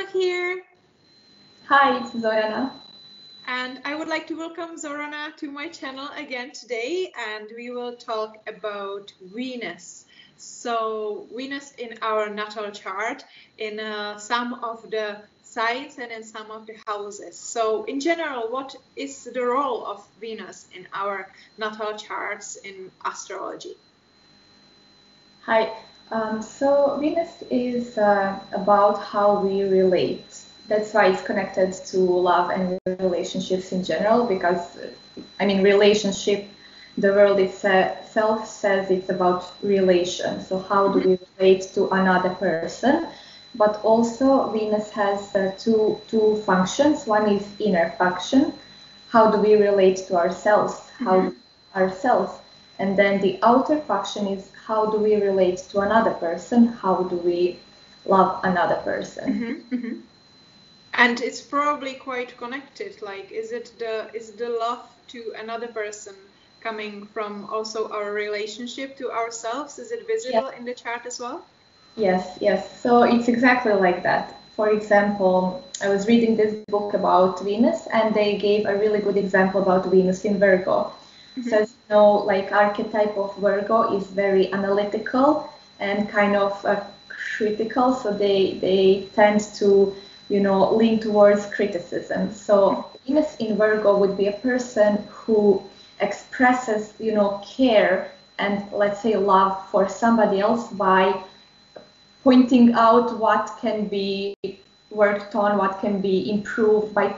Coreyemmah here. Hi, it's Zorana. And I would like to welcome Zorana to my channel again today, and we will talk about Venus. So Venus in our natal chart, in some of the signs and in some of the houses. So in general, what is the role of Venus in our natal charts in astrology? Hi. So Venus is about how we relate. That's why it's connected to love and relationships in general, because, relationship, the word itself says it's about relation. So how do we relate to another person? But also Venus has two functions. One is inner function. How do we relate to ourselves? Ourselves? And then the outer function is how do we relate to another person? How do we love another person? And it's probably quite connected. Like, is the love to another person coming from also our relationship to ourselves? Is it visible in the chart as well? Yes. So it's exactly like that. For example, I was reading this book about Venus, and they gave a really good example about Venus in Virgo. So, as you know, like archetype of Virgo is very analytical and kind of critical. So they tend to, lean towards criticism. So Venus in Virgo would be a person who expresses, care and, let's say, love for somebody else by pointing out what can be worked on, what can be improved by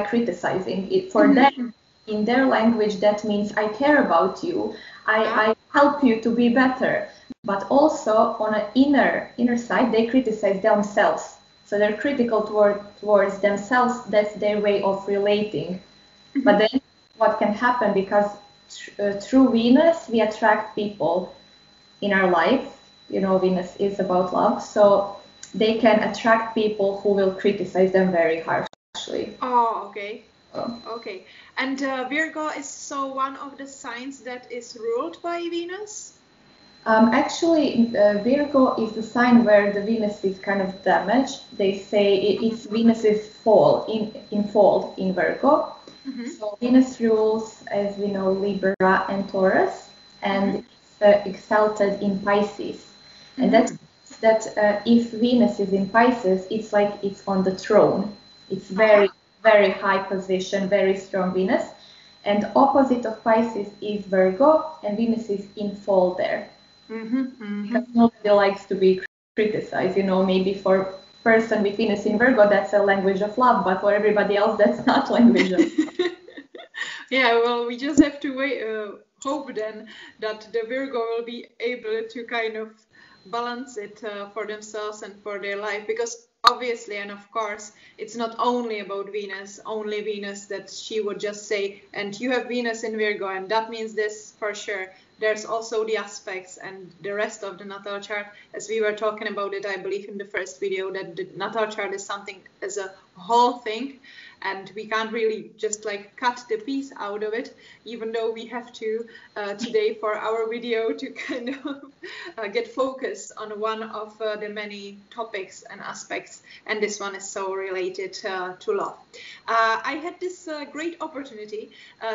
criticizing it. For them, in their language, that means I care about you, I help you to be better. But also on an inner side, they criticize themselves. So they're critical towards themselves. That's their way of relating. But then what can happen, because through Venus, we attract people in our life. Venus is about love. So they can attract people who will criticize them very harshly. Oh, okay. Okay. And Virgo is so one of the signs that is ruled by Venus? Virgo is the sign where the Venus is kind of damaged. They say it's Venus is fall in Virgo. So Venus rules, as we know, Libra and Taurus, and it's exalted in Pisces. And that means that if Venus is in Pisces, it's like it's on the throne. It's very, very high position, very strong Venus. And opposite of Pisces is Virgo, and Venus is in fall there. Because nobody likes to be criticized. Maybe for a person with Venus in Virgo, that's a language of love, but for everybody else, that's not language of love. Yeah, well, we just have to hope then that the Virgo will be able to kind of balance it for themselves and for their life, because obviously and of course it's not only about only Venus, that she would just say, and you have Venus in Virgo and that means this for sure. There's also the aspects and the rest of the natal chart, as we were talking about it, I believe, in the first video, that the natal chart is something as a whole thing, and we can't really just like cut the piece out of it, even though we have to today for our video to kind of get focused on one of the many topics and aspects, and this one is so related to love. I had this great opportunity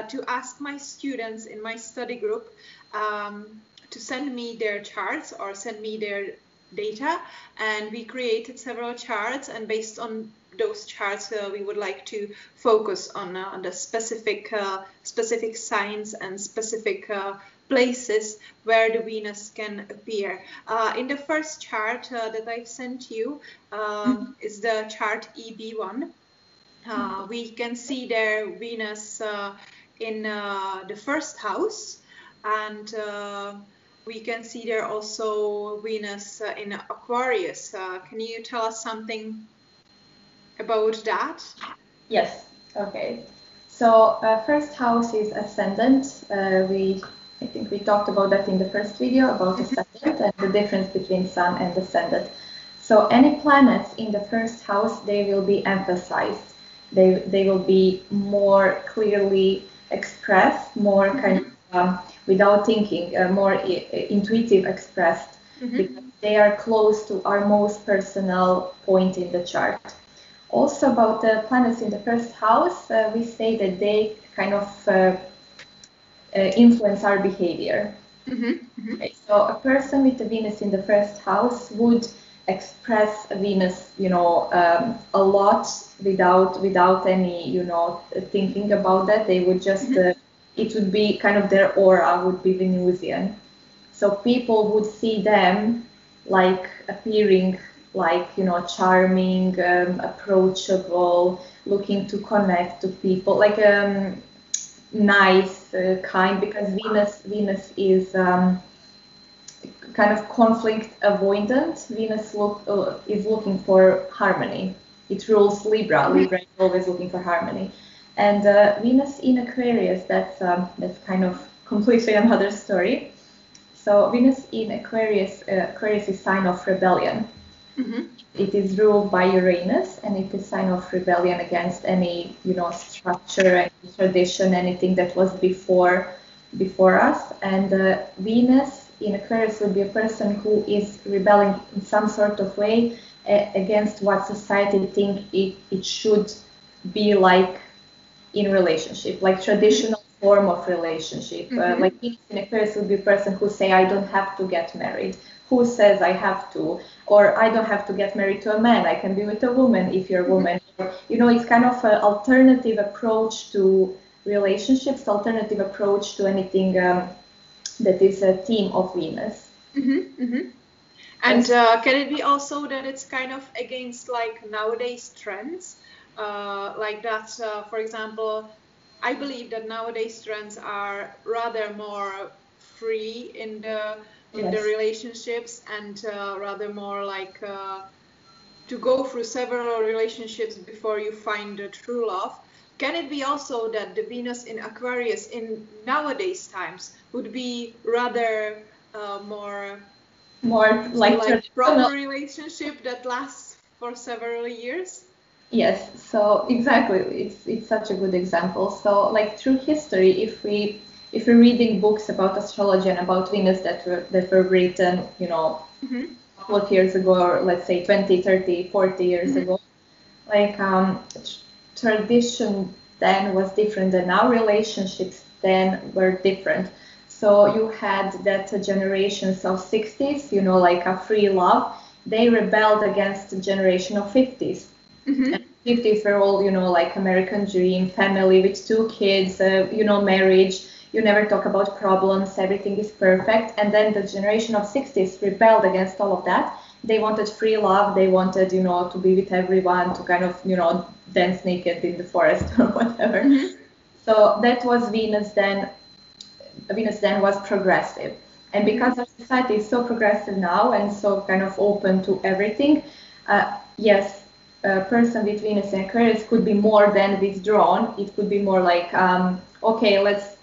to ask my students in my study group to send me their charts or send me their data, and we created several charts, and based on those charts we would like to focus on the specific signs and specific places where the Venus can appear. In the first chart that I've sent you is the chart EB1. We can see there Venus in the first house, and we can see there also Venus in Aquarius. Can you tell us something about that? Yes. Okay. So first house is ascendant. I think we talked about that in the first video about ascendant and the difference between sun and ascendant. So any planets in the first house, they will be emphasized. They will be more clearly expressed, more kind of without thinking, more intuitive expressed, because they are close to our most personal point in the chart. Also about the planets in the first house, we say that they kind of influence our behavior. Okay, so a person with a Venus in the first house would express Venus, a lot without any, thinking about that. They would just, it would be kind of their aura would be Venusian. So people would see them like appearing like, charming, approachable, looking to connect to people, like nice, kind, because Venus is kind of conflict avoidant. Venus is looking for harmony. It rules Libra. Libra is always looking for harmony. And Venus in Aquarius, that's kind of completely another story. So Venus in Aquarius, Aquarius is sign of rebellion. It is ruled by Uranus, and it is sign of rebellion against any, structure, any tradition, anything that was before us. And Venus in Aquarius would be a person who is rebelling in some sort of way against what society think it should be like in relationship, like traditional form of relationship. Like Venus in Aquarius would be a person who say, I don't have to get married. Who says I have to? Or I don't have to get married to a man. I can be with a woman if you're a woman. It's kind of an alternative approach to relationships, alternative approach to anything that is a theme of Venus. And can it be also that it's kind of against like nowadays trends? Like that, for example, I believe that nowadays trends are rather more free in the relationships, and rather more like to go through several relationships before you find the true love. Can it be also that the Venus in Aquarius in nowadays times would be rather more like proper relationship that lasts for several years? Yes, so exactly, it's such a good example. So like through history, if we're reading books about astrology and about Venus that were written, a couple of years ago, or let's say 20, 30, 40 years ago, like tradition then was different than now. Relationships then were different. So you had that generations of 60s, like a free love. They rebelled against the generation of 50s. And 50s were all, like American dream, family with 2 kids, marriage. You never talk about problems, everything is perfect. And then the generation of 60s rebelled against all of that. They wanted free love. They wanted, to be with everyone, to kind of, dance naked in the forest or whatever. So that was Venus then. Venus then was progressive. And because our society is so progressive now and so kind of open to everything, yes, a person with Venus and Aquarius could be more than withdrawn. It could be more like, okay, let's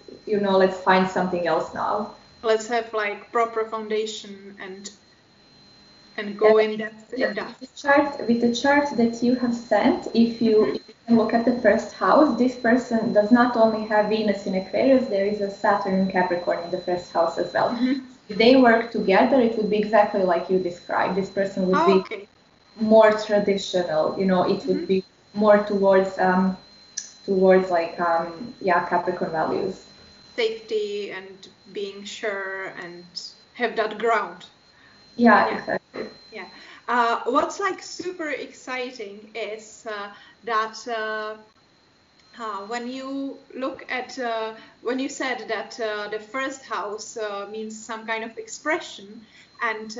find something else now. Let's have like proper foundation and go in depth. With the chart that you have sent, if you look at the first house, this person does not only have Venus in Aquarius, there is a Saturn in Capricorn in the first house as well. If they work together, it would be exactly like you described. This person would be more traditional, it would be more towards like Capricorn values. Safety and being sure and have that ground. Yeah, exactly. Yeah. What's like super exciting is that when you look at when you said that the first house means some kind of expression, and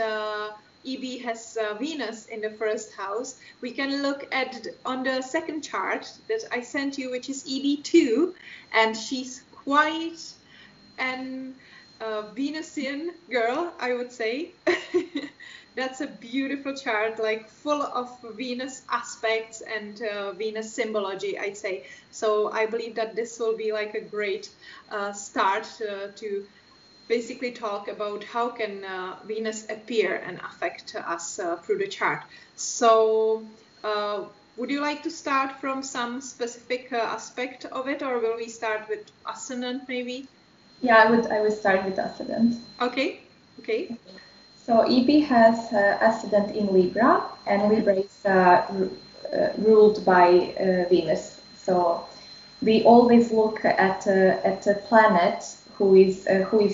EB has Venus in the first house, we can look at on the second chart that I sent you, which is EB2, and she's quite an Venusian girl, I would say. That's a beautiful chart, like full of Venus aspects and Venus symbology, I'd say. So I believe that this will be like a great start to basically talk about how can Venus appear and affect us through the chart. So would you like to start from some specific aspect of it, or will we start with ascendant maybe? Yeah, I would start with ascendant. Okay. So EB has ascendant in Libra, and Libra is ruled by Venus. So we always look at a planet who is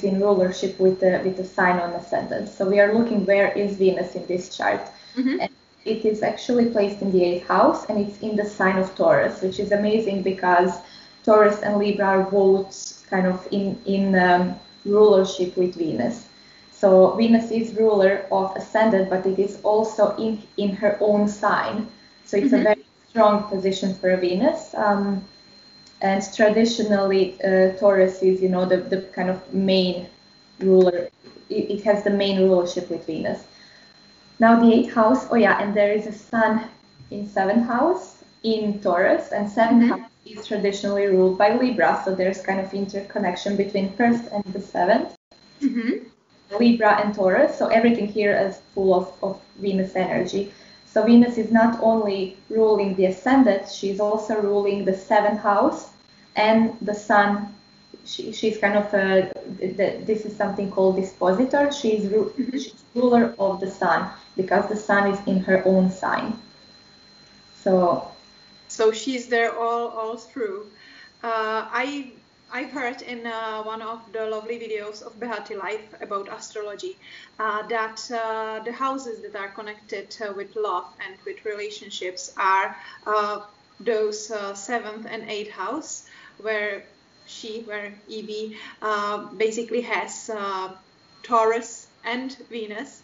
in rulership with the sign on ascendant. So we are looking where is Venus in this chart. And it is actually placed in the 8th house, and it's in the sign of Taurus, which is amazing because Taurus and Libra are both kind of in rulership with Venus. So Venus is ruler of ascendant, but it is also in her own sign. So it's a very strong position for Venus. And traditionally, Taurus is, the kind of main ruler. It has the main rulership with Venus. Now the 8th house, and there is a sun in 7th house in Taurus, and 7th house is traditionally ruled by Libra. So there's kind of interconnection between 1st and the 7th. Libra and Taurus. So everything here is full of Venus energy. So Venus is not only ruling the ascendant, she's also ruling the 7th house and the sun. She's kind of this is something called dispositor. She's ruler of the sun because the sun is in her own sign. So she's there all through. I've heard in one of the lovely videos of Behati Life about astrology that the houses that are connected with love and with relationships are those 7th and 8th house, where EB basically has Taurus and Venus.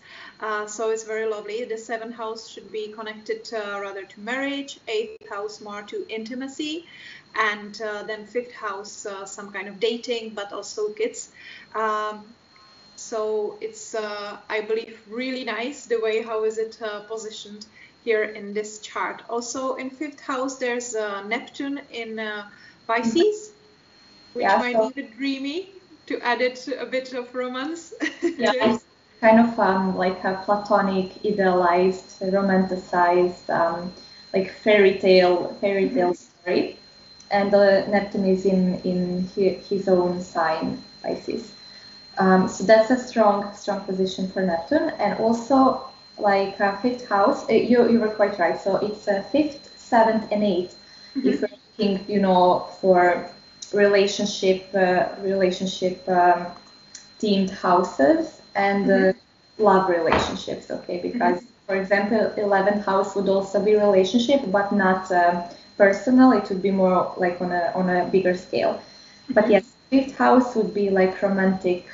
So it's very lovely. The 7th house should be connected rather to marriage, 8th house more to intimacy, and then 5th house some kind of dating, but also kids. So it's, I believe, really nice the way how is it positioned here in this chart. Also in 5th house there's Neptune in Pisces, which might be a bit dreamy, to add it a bit of romance. It's kind of like a platonic, idealized, romanticized, like fairy tale story. And Neptune is in his own sign, Pisces. So that's a strong position for Neptune. And also, like 5th house, you were quite right. So it's 5th, 7th, and 8th. If we're looking, for relationship themed houses and love relationships. Okay, because for example, 11th house would also be relationship, but not personal. It would be more like on a bigger scale. But yes, 5th house would be like romantic,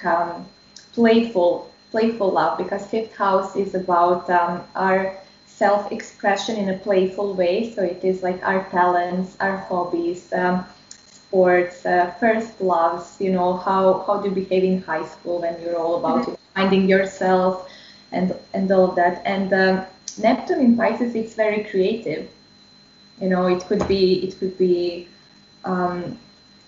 playful love, because 5th house is about our self-expression in a playful way. So it is like our talents, our hobbies, sports, first loves, how do you behave in high school when you're all about finding yourself and all of that. And Neptune in Pisces, it's very creative. It could be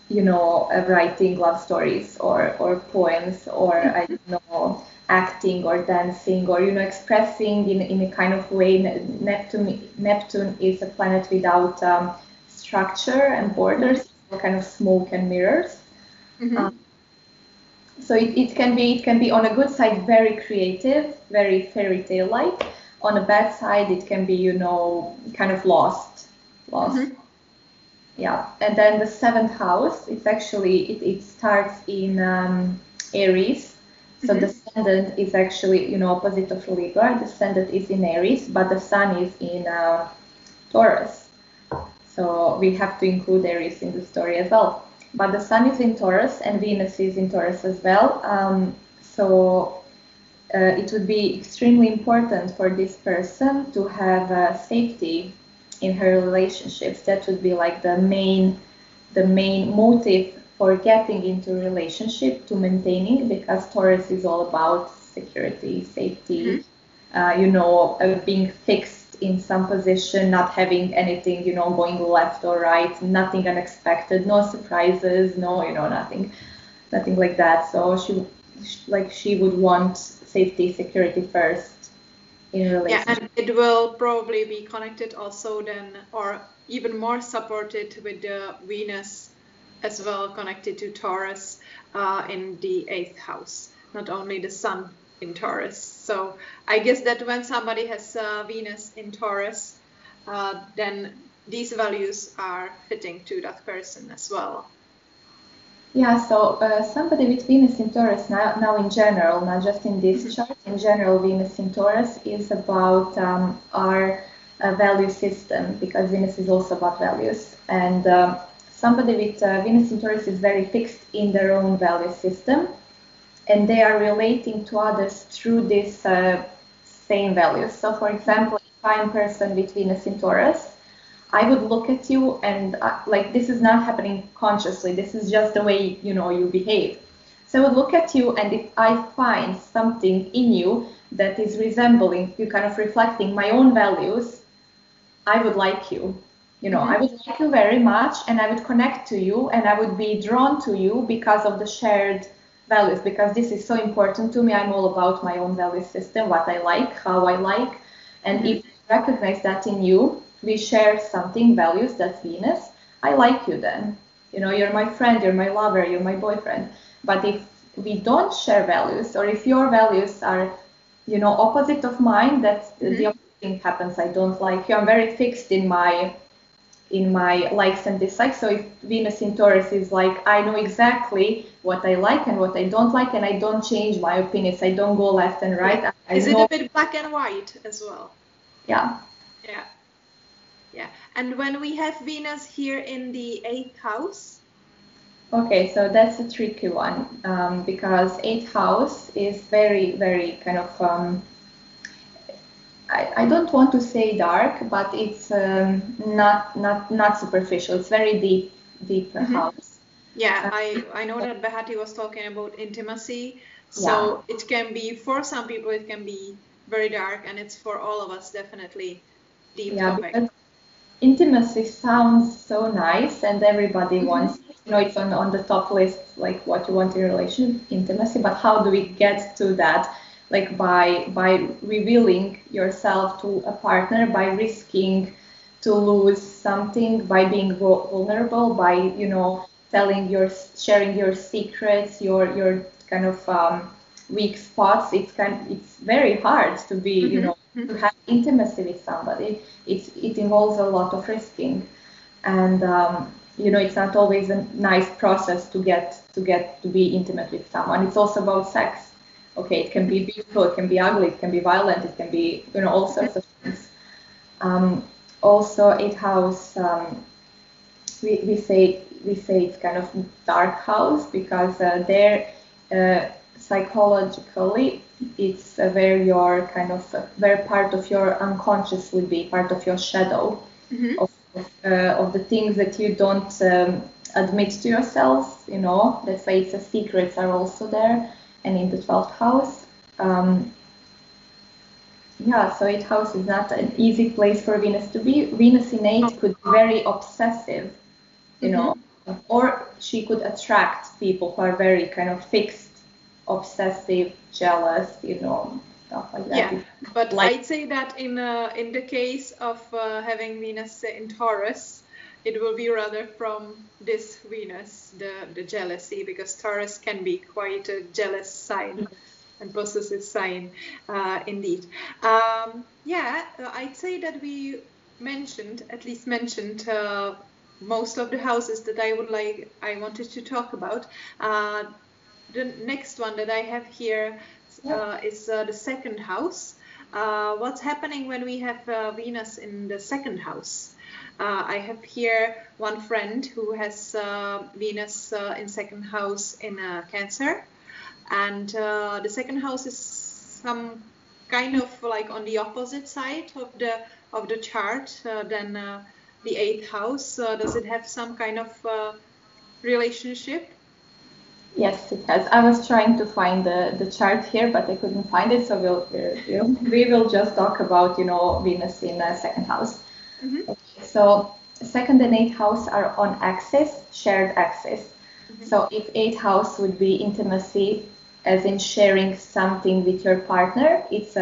writing love stories or poems, or I don't know, acting or dancing, or expressing in a kind of way. Neptune is a planet without structure and borders, kind of smoke and mirrors. So it can be on a good side very creative, very fairy tale like. On a bad side, it can be kind of lost. Yeah. And then the 7th house, it's actually it starts in Aries. So the ascendant is actually opposite of Libra. The ascendant is in Aries, but the sun is in Taurus. So we have to include Aries in the story as well. But the sun is in Taurus and Venus is in Taurus as well. So it would be extremely important for this person to have safety in her relationships. That would be like the main motive for getting into a relationship, to maintaining, because Taurus is all about security, safety, being fixed in some position, not having anything, going left or right, nothing unexpected, no surprises, nothing like that. So she would want safety, security first in a relationship. Yeah, and it will probably be connected also then, or even more supported with the Venus as well, connected to Taurus in the 8th house, not only the sun. in Taurus. So I guess that when somebody has Venus in Taurus, then these values are fitting to that person as well. Yeah, so somebody with Venus in Taurus now in general, not just in this chart, in general, Venus in Taurus is about our value system, because Venus is also about values. And somebody with Venus in Taurus is very fixed in their own value system, and they are relating to others through this same values. So, for example, if I'm a person with Venus in Taurus, I would look at you and like, this is not happening consciously. This is just the way, you know, you behave. So I would look at you, and if I find something in you that is resembling, you kind of reflecting my own values, I would like you. You know, I would like you very much, and I would connect to you, and I would be drawn to you because of the shared values, because this is so important to me. I'm all about my own value system, what I like, how I like. And if I recognize that in you, we share something, values, that's Venus, I like you then. You know, you're my friend, you're my lover, you're my boyfriend. But if we don't share values, or if your values are, you know, opposite of mine, that's the opposite thing happens. I don't like you. I'm very fixed in my likes and dislikes. So if Venus in Taurus is like, I know exactly what I like and what I don't like, and I don't change my opinions. I don't go left and right. Is it a bit black and white as well? Yeah. Yeah. Yeah. And when we have Venus here in the 8th house? Okay, so that's a tricky one, because 8th house is very, very kind of, I don't want to say dark, but it's not superficial. It's very deep house. Yeah, I know that Behati was talking about intimacy. So it can be, for some people, it can be very dark, and it's for all of us definitely deep topic. Because intimacy sounds so nice, and everybody wants, you know, it's on the top list, like what you want in a relationship, intimacy. But how do we get to that? Like by revealing yourself to a partner, by risking to lose something, by being vulnerable, by, you know, sharing your secrets, your kind of weak spots. It's very hard to be, you know, to have intimacy with somebody. It involves a lot of risking, and you know, it's not always a nice process to get to be intimate with someone. It's also about sex. Okay, it can be beautiful, it can be ugly, it can be violent, it can be, you know, all sorts of things. Also, 8th house, we say it's kind of dark house, because there psychologically it's where your kind of where part of your unconscious would be, part of your shadow, of the things that you don't admit to yourself. You know, that's why it's secrets are also there. And in the 12th house, so 8th house is not an easy place for Venus to be. Venus in 8 could be very obsessive, you know, or she could attract people who are very kind of fixed, obsessive, jealous, you know, stuff like that. Yeah, but I'd say that in the case of having Venus in Taurus, it will be rather from this Venus, the jealousy, because Taurus can be quite a jealous sign and possessive sign, indeed. I'd say that we at least mentioned most of the houses that I wanted to talk about. The next one that I have here is the 2nd house. What's happening when we have Venus in the 2nd house? I have here one friend who has Venus in 2nd house in Cancer, and the 2nd house is some kind of like on the opposite side of the chart than the 8th house. Does it have some kind of relationship? Yes, it has. I was trying to find the chart here, but I couldn't find it, so we will just talk about, you know, Venus in 2nd house. Okay, so 2nd and 8th house are on axis, shared axis. So if 8th house would be intimacy, as in sharing something with your partner, it's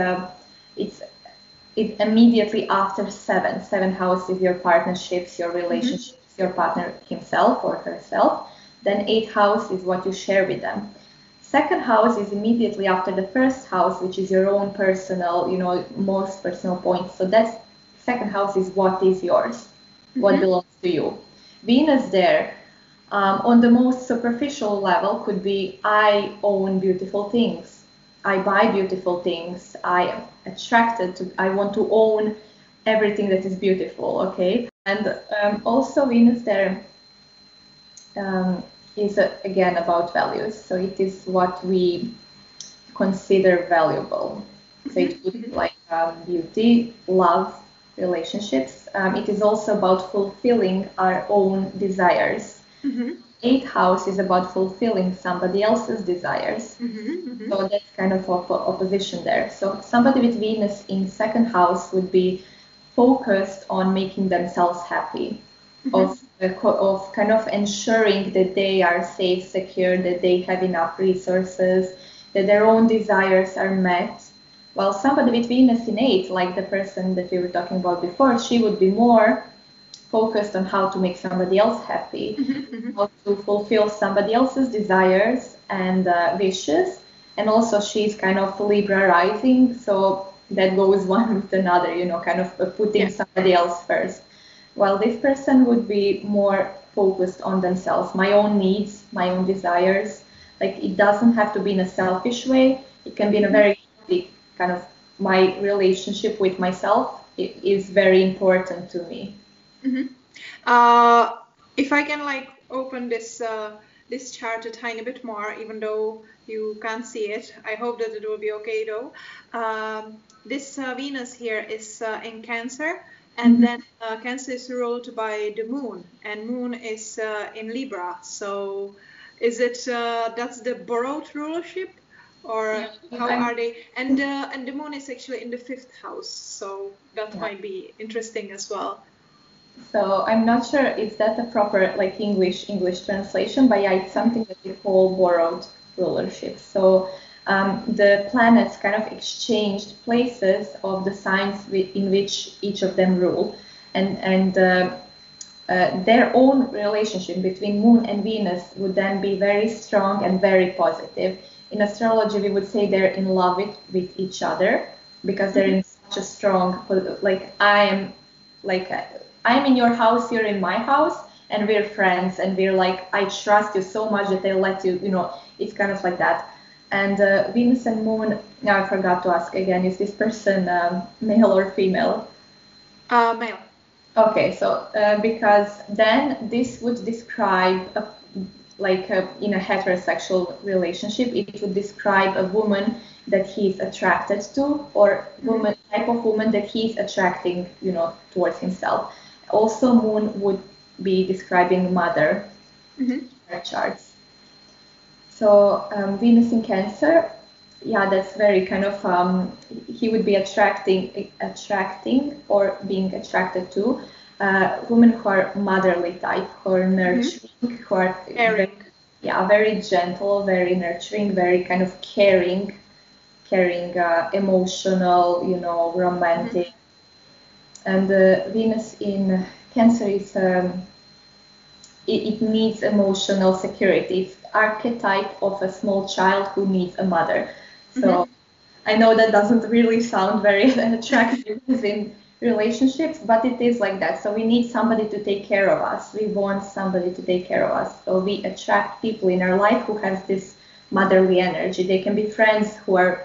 immediately after 7th. 7th house is your partnerships, your relationships, your partner himself or herself. Then 8th house is what you share with them. Second house is immediately after the first house, which is your own personal, most personal points. So that's second house is what is yours, what belongs to you. Venus there, on the most superficial level, could be I own beautiful things. I buy beautiful things. I am attracted to, I want to own everything that is beautiful, okay? And also Venus there is again about values. So it is what we consider valuable. So it would be like beauty, love, relationships. It is also about fulfilling our own desires. Eighth house is about fulfilling somebody else's desires. So that's kind of opposition there. So somebody with Venus in second house would be focused on making themselves happy, of kind of ensuring that they are safe, secure, that they have enough resources, that their own desires are met. While somebody with Venus in 8, like the person that we were talking about before, she would be more focused on how to make somebody else happy, how to fulfill somebody else's desires and wishes. And also she's kind of Libra rising, so that goes one with another, kind of putting somebody else first. While this person would be more focused on themselves, my own needs, my own desires. Like it doesn't have to be in a selfish way. It can be in a very kind of my relationship with myself. It is very important to me. If I can open this this chart a tiny bit more, even though you can't see it, I hope that it will be okay though. This Venus here is in Cancer, and then Cancer is ruled by the Moon, and Moon is in Libra. So is it that's the borrowed rulership, or how are they? And the Moon is actually in the 5th house, so that might be interesting as well. So I'm not sure if that's a proper English translation, but yeah, it's something that we call borrowed rulership. So the planets kind of exchanged places of the signs in which each of them rule, and their own relationship between Moon and Venus would then be very strong and very positive. In astrology, we would say they're in love with each other because they're in such a strong, I'm in your house, you're in my house, and we're friends, and we're I trust you so much that I'll let you, it's kind of like that. And Venus and Moon, now I forgot to ask again, is this person male or female? Male. Okay, so because then this would describe, in a heterosexual relationship, it would describe a woman that he's attracted to, or type of woman that he's attracting, towards himself. Also, Moon would be describing mother in our charts. So Venus in Cancer, that's very kind of he would be attracting or being attracted to women who are motherly type, who are nurturing, who are very gentle, very nurturing, very kind of caring, emotional, romantic. And Venus in Cancer is it needs emotional security. It's archetype of a small child who needs a mother. So I know that doesn't really sound very attractive in relationships, but it is like that. So we need somebody to take care of us. We want somebody to take care of us. So we attract people in our life who has this motherly energy. They can be friends who are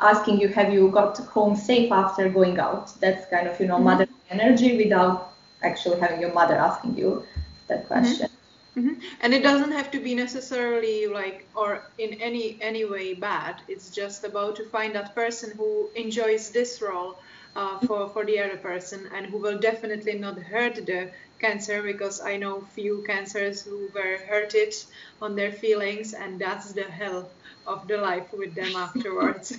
asking you, have you got home safe after going out? That's kind of, motherly energy without actually having your mother asking you that question. And it doesn't have to be necessarily or in any way bad. It's just about to find that person who enjoys this role for the other person, and who will definitely not hurt the Cancer, because I know few Cancers who were hurted on their feelings, and that's the hell of the life with them afterwards.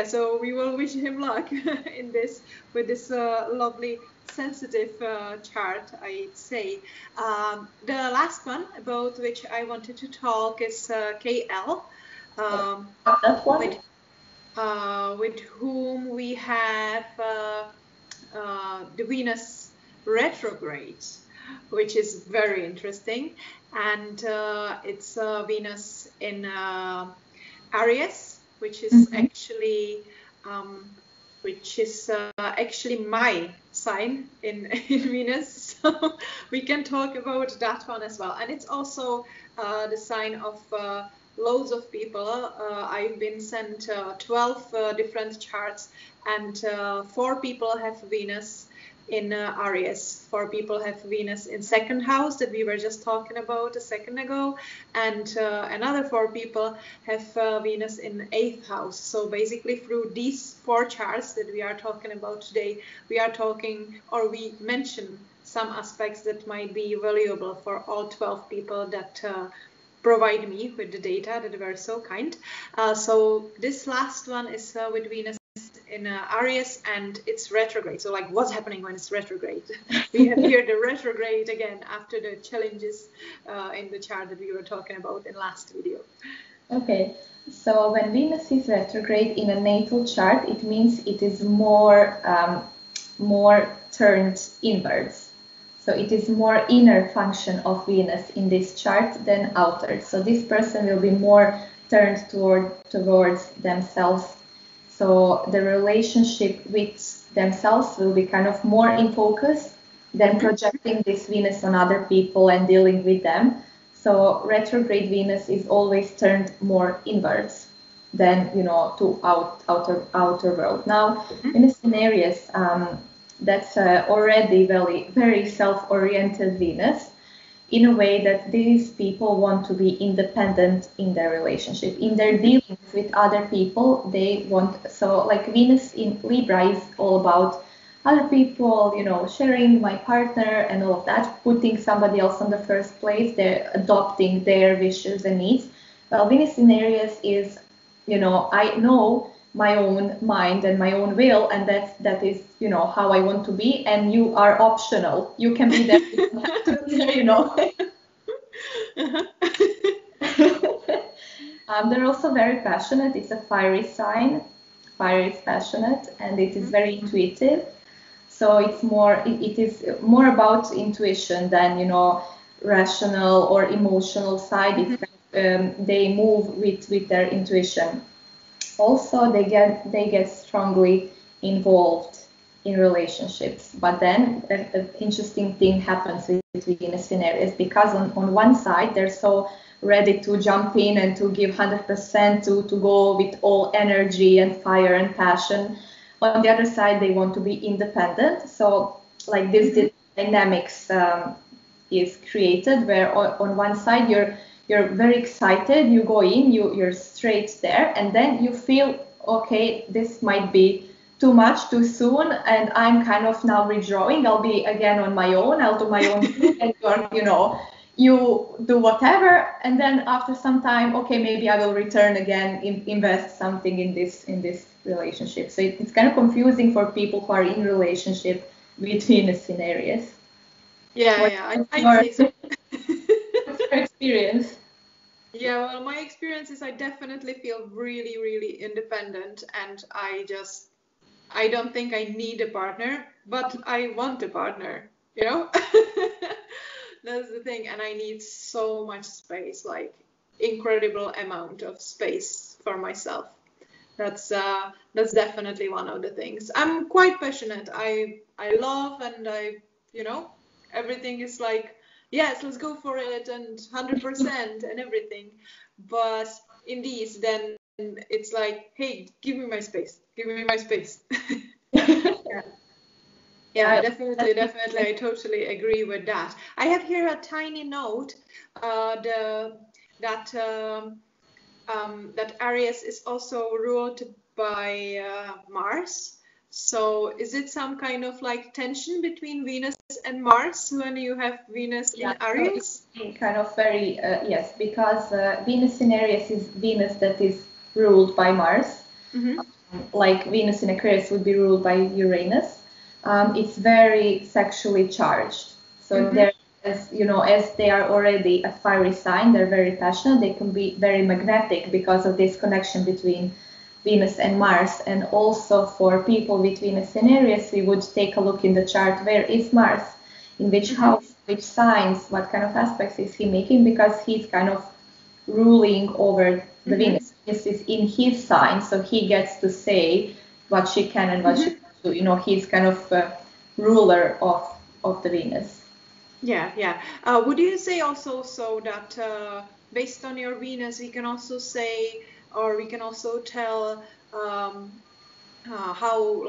So we will wish him luck in this with this lovely sensitive chart, I'd say. The last one about which I wanted to talk is KL. With whom we have the Venus retrograde, which is very interesting. and it's Venus in Aries, which is actually my sign in Venus. So we can talk about that one as well. And it's also the sign of loads of people. I've been sent 12 different charts, and 4 people have Venus in Aries. 4 people have Venus in second house that we were just talking about a second ago, and another 4 people have Venus in 8th house. So basically through these 4 charts that we are talking about today, we are talking, or we mention some aspects that might be valuable for all 12 people that provide me with the data, that were so kind. So this last one is with Venus in Aries, and it's retrograde. So like, what's happening when it's retrograde? We have here the retrograde again after the challenges in the chart that we were talking about in last video. Okay, so when Venus is retrograde in a natal chart, it means it is more turned inwards. So it is more inner function of Venus in this chart than outer. So this person will be more turned towards themselves. So the relationship with themselves will be kind of more in focus than projecting this Venus on other people and dealing with them. So retrograde Venus is always turned more inwards than, to outer world. Now, Venus in Aries, that's already very, very self-oriented Venus, in a way that these people want to be independent in their relationship. In their dealings with other people, they want, so like Venus in Libra is all about other people, sharing my partner and all of that, putting somebody else on the first place, they're adopting their wishes and needs. Well, Venus in Aries is, I know my own mind and my own will, and that is how I want to be, and you are optional. You can be there, you don't have to be there, They're also very passionate. It's a fiery sign. Fire is passionate, and it is very intuitive. So it is more about intuition than rational or emotional side. They move with their intuition. Also, they get strongly involved in relationships. But then an interesting thing happens with Venus in Aries, because on one side they're so ready to jump in and to give 100%, to go with all energy and fire and passion. On the other side, they want to be independent. So like this dynamics is created, where on one side you're very excited, you go in, you're straight there, and then you feel, okay, this might be too much too soon, and I'm kind of now withdrawing. I'll be again on my own, I'll do my own thing, and you do whatever, and then after some time, okay, maybe I will return again, invest something in this relationship. So it's kind of confusing for people who are in relationship with Venus in Aries. I say so. What's your experience? Yeah, well, my experience is I definitely feel really, really independent, and I don't think I need a partner, but I want a partner, That's the thing, and I need so much space, like incredible amount of space for myself. That's definitely one of the things. I'm quite passionate. I love, and everything is like, yes, let's go for it, and 100% and everything. But in these, then it's like, hey, give me my space. Give me my space. Yeah, definitely. I totally agree with that. I have here a tiny note that Aries is also ruled by Mars. So is it some kind of like tension between Venus and Mars when you have Venus in Aries? So kind of very, yes, because Venus in Aries is Venus that is ruled by Mars. Like Venus in Aquarius would be ruled by Uranus. It's very sexually charged. So they're, as they are already a fiery sign, they're very passionate. They can be very magnetic because of this connection between Venus and Mars. And also for people with Venus in Aries, we would take a look in the chart. Where is Mars? in which house, which signs, what kind of aspects is he making, because he's kind of ruling over the Venus. This is in his sign, so he gets to say what she can and what she can't do. You know, he's kind of ruler of the Venus. Yeah. Would you say also so that based on your Venus, we can also say, or we can also tell how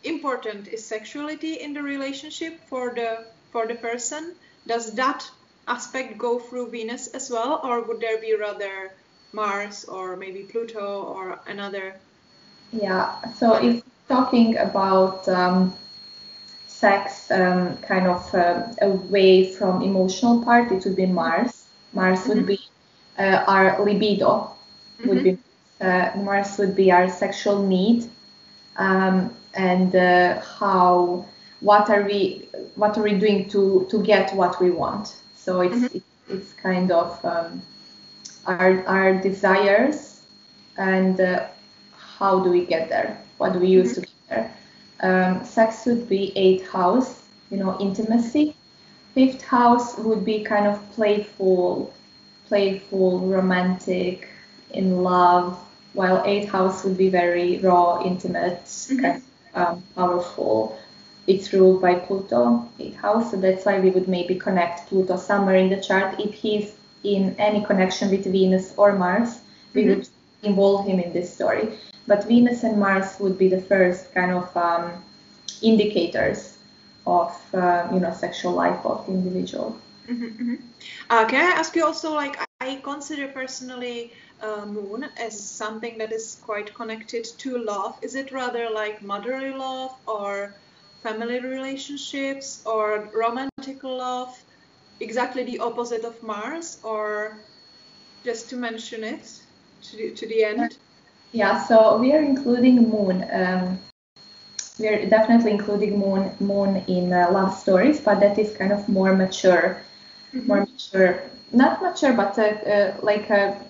important is sexuality in the relationship for the person? Does that aspect go through Venus as well, or would there be rather Mars or maybe Pluto or another? Yeah, so if talking about sex kind of away from emotional part, it would be Mars. Mars would be our libido, would be Mars would be our sexual need, and what are we doing to get what we want. So it's kind of our desires, and how do we get there? What do we use to get there? Sex would be 8th house, you know, intimacy. 5th house would be kind of playful, romantic, in love, while 8th house would be very raw, intimate, kind of powerful. It's ruled by Pluto, 8th house, so that's why we would maybe connect Pluto somewhere in the chart. If he's in any connection with Venus or Mars, we would involve him in this story. But Venus and Mars would be the first kind of indicators of sexual life of the individual. Can I ask you also, like, I consider personally Moon as something that is quite connected to love. Is it rather like motherly love or family relationships or romantic love? Exactly the opposite of Mars, or just to mention it to the end? Yeah, so we are including Moon. We are definitely including Moon in love stories, but that is kind of more mature, not mature, but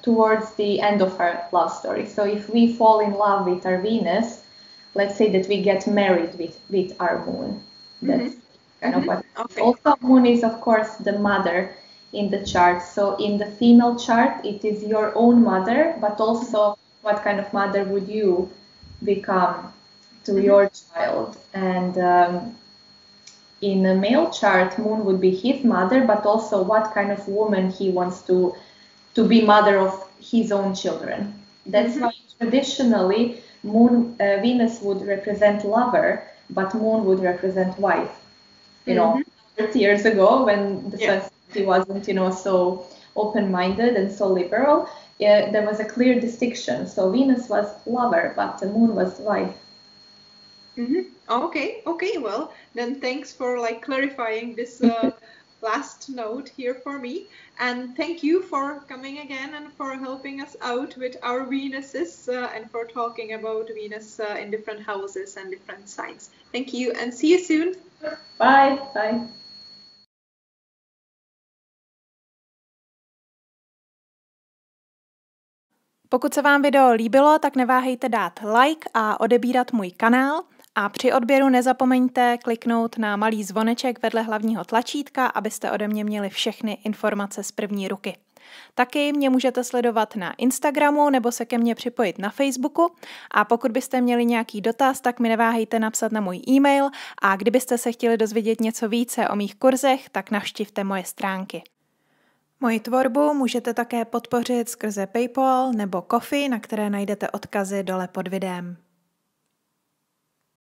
towards the end of our love story. So if we fall in love with our Venus, let's say that we get married with our Moon. That's kind of what. Okay. Also, Moon is of course the mother in the chart. So in the female chart, it is your own mother, but also what kind of mother would you become to your child. And in a male chart, Moon would be his mother, but also what kind of woman he wants to be mother of his own children. That's why traditionally Venus would represent lover, but Moon would represent wife. You know, 30 years ago when the society wasn't, so open-minded and so liberal, there was a clear distinction. So Venus was lover, but the Moon was wife. Okay. Well, then thanks for clarifying this last note here for me, and thank you for coming again and for helping us out with our Venuses and for talking about Venus in different houses and different signs. Thank you, and see you soon. Bye. Pokud se vám video líbilo, tak neváhejte dát like a odebírat můj kanál. A při odběru nezapomeňte kliknout na malý zvoneček vedle hlavního tlačítka, abyste ode mě měli všechny informace z první ruky. Taky mě můžete sledovat na Instagramu nebo se ke mně připojit na Facebooku. A pokud byste měli nějaký dotaz, tak mi neváhejte napsat na můj e-mail. A kdybyste se chtěli dozvědět něco více o mých kurzech, tak navštivte moje stránky. Moji tvorbu můžete také podpořit skrze PayPal nebo Ko-fi, na které najdete odkazy dole pod videem.